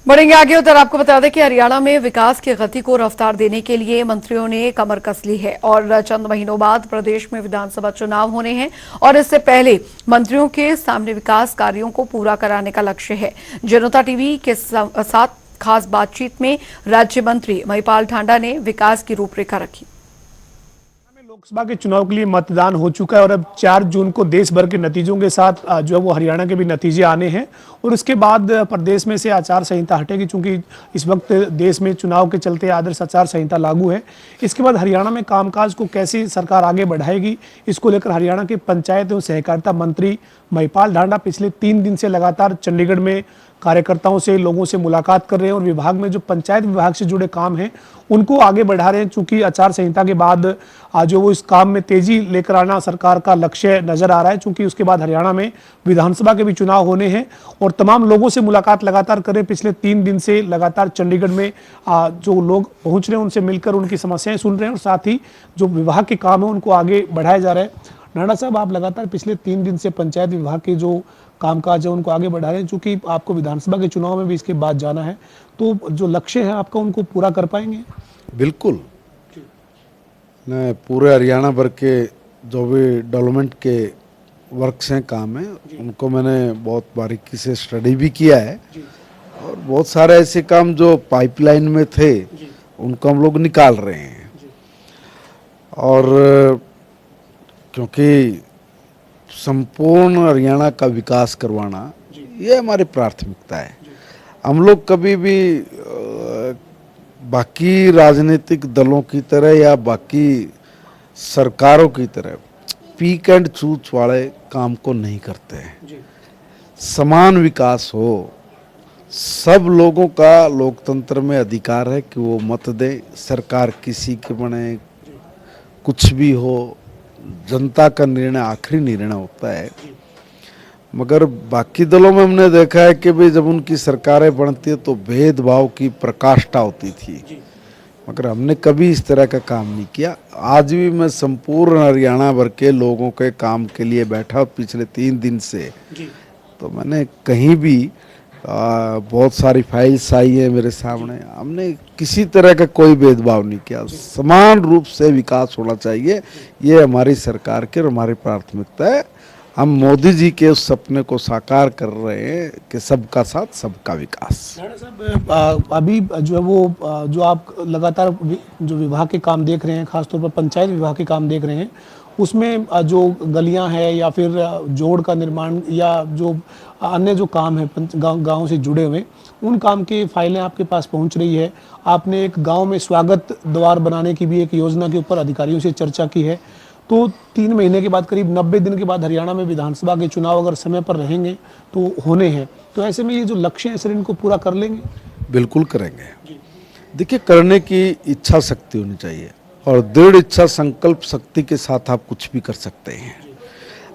बढ़ेंगे आगे। उधर आपको बता दें कि हरियाणा में विकास की गति को रफ्तार देने के लिए मंत्रियों ने कमर कस ली है और चंद महीनों बाद प्रदेश में विधानसभा चुनाव होने हैं और इससे पहले मंत्रियों के सामने विकास कार्यों को पूरा कराने का लक्ष्य है। जनता टीवी के साथ खास बातचीत में राज्य मंत्री महिपाल ठांडा ने विकास की रूपरेखा रखी। लोकसभा के चुनाव के लिए मतदान हो चुका है और अब 4 जून को देश भर के नतीजों के साथ जो है वो हरियाणा के भी नतीजे आने हैं और उसके बाद प्रदेश में से आचार संहिता हटेगी, चूंकि इस वक्त देश में चुनाव के चलते आदर्श आचार संहिता लागू है। इसके बाद हरियाणा में कामकाज को कैसे सरकार आगे बढ़ाएगी, इसको लेकर हरियाणा के पंचायत एवं सहकारिता मंत्री महिपाल ठांडा पिछले 3 दिन से लगातार चंडीगढ़ में कार्यकर्ताओं से, लोगों से मुलाकात कर रहे हैं और विभाग में जो पंचायत विभाग से जुड़े काम हैं उनको आगे बढ़ा रहे हैं। चूंकि आचार संहिता के बाद जो वो इस काम में तेजी लेकर आना सरकार का लक्ष्य नजर आ रहा है, चूंकि उसके बाद हरियाणा में विधानसभा के भी चुनाव होने हैं और तमाम लोगों से मुलाकात लगातार कर रहे हैं। पिछले 3 दिन से लगातार चंडीगढ़ में जो लोग पहुंच रहे हैं उनसे मिलकर उनकी समस्याएं सुन रहे हैं और साथ ही जो विभाग के काम है उनको आगे बढ़ाया जा रहा है। नाडा साहब, आप लगातार पिछले 3 दिन से पंचायत विभाग के जो कामकाज है उनको आगे बढ़ा रहे हैं, चूंकि आपको विधानसभा के चुनाव में भी इसके बाद जाना है, तो जो लक्ष्य है आपका उनको पूरा कर पाएंगे? बिल्कुल। मैं पूरे हरियाणा भर के जो भी डेवलपमेंट के वर्क्स हैं, काम है, उनको मैंने बहुत बारीकी से स्टडी भी किया है और बहुत सारे ऐसे काम जो पाइपलाइन में थे उनको हम लोग निकाल रहे हैं। और क्योंकि संपूर्ण हरियाणा का विकास करवाना ये हमारी प्राथमिकता है। हम लोग कभी भी बाकी राजनीतिक दलों की तरह या बाकी सरकारों की तरह पीक एंड चूज वाले काम को नहीं करते हैं। समान विकास हो, सब लोगों का लोकतंत्र में अधिकार है कि वो मत दें, सरकार किसी के बने, कुछ भी हो, जनता का निर्णय आखिरी निर्णय होता है। मगर बाकी दलों में हमने देखा है कि भाई जब उनकी सरकारें बनती है तो भेदभाव की प्रकाष्ठा होती थी, मगर हमने कभी इस तरह का काम नहीं किया। आज भी मैं संपूर्ण हरियाणा भर के लोगों के काम के लिए बैठा पिछले 3 दिन से, तो मैंने कहीं भी बहुत सारी फाइल्स आई है मेरे सामने, हमने किसी तरह का कोई भेदभाव नहीं किया। समान रूप से विकास होना चाहिए, ये हमारी सरकार की और हमारी प्राथमिकता है। हम मोदी जी के उस सपने को साकार कर रहे हैं कि सबका साथ सबका विकास। साहब, अभी जो है वो जो आप लगातार जो विभाग के काम देख रहे हैं, खासतौर पर पंचायत विभाग के काम देख रहे हैं, उसमें जो गलियां हैं या फिर जोड़ का निर्माण या जो अन्य जो काम है गाँव से जुड़े हुए, उन काम की फाइलें आपके पास पहुंच रही है। आपने एक गांव में स्वागत द्वार बनाने की भी एक योजना के ऊपर अधिकारियों से चर्चा की है। तो 3 महीने के बाद, करीब 90 दिन के बाद हरियाणा में विधानसभा के चुनाव अगर समय पर रहेंगे तो होने हैं, तो ऐसे में ये जो लक्ष्य है सर, इनको पूरा कर लेंगे? बिल्कुल करेंगे। देखिए, करने की इच्छा शक्ति होनी चाहिए और दृढ़ इच्छा संकल्प शक्ति के साथ आप कुछ भी कर सकते हैं।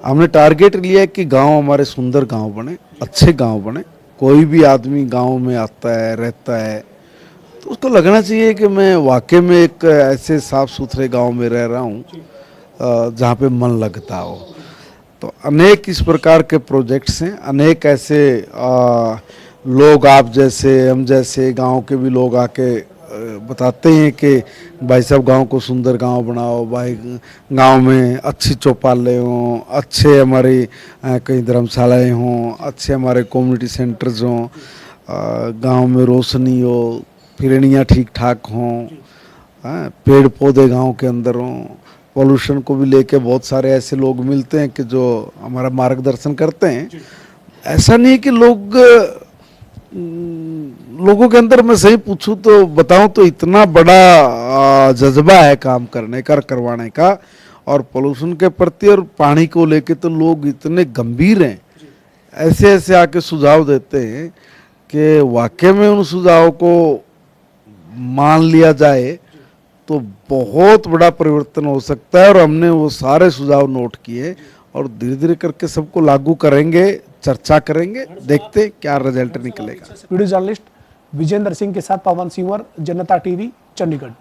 हमने टारगेट लिया है कि गांव हमारे सुंदर गांव बने, अच्छे गांव बने। कोई भी आदमी गांव में आता है, रहता है, तो उसको लगना चाहिए कि मैं वाकई में एक ऐसे साफ सुथरे गांव में रह रहा हूं जहाँ पे मन लगता हो। तो अनेक इस प्रकार के प्रोजेक्ट्स हैं, अनेक ऐसे लोग, आप जैसे, हम जैसे गांव के भी लोग आके बताते हैं कि भाई साहब गांव को सुंदर गांव बनाओ, भाई गांव में अच्छी चौपालें हों, अच्छे हमारी कई धर्मशालाएं हों, अच्छे हमारे कम्युनिटी सेंटर्स हों, गांव में रोशनी हो, फिरनियाँ ठीक ठाक हों, पेड़ पौधे गांव के अंदर हों। पॉल्यूशन को भी लेके बहुत सारे ऐसे लोग मिलते हैं कि जो हमारा मार्गदर्शन करते हैं। ऐसा नहीं है कि लोगों के अंदर, मैं सही पूछूं तो बताऊं तो इतना बड़ा जज्बा है काम करने का, करवाने का, और पोल्यूशन के प्रति और पानी को लेके तो लोग इतने गंभीर हैं, ऐसे ऐसे आके सुझाव देते हैं कि वाकई में उन सुझावों को मान लिया जाए तो बहुत बड़ा परिवर्तन हो सकता है। और हमने वो सारे सुझाव नोट किए और धीरे धीरे करके सबको लागू करेंगे, चर्चा करेंगे, देखते क्या रिजल्ट निकलेगा। वीडियो जर्नलिस्ट विजेंद्र सिंह के साथ पवन सिंह, जनता टीवी, चंडीगढ़।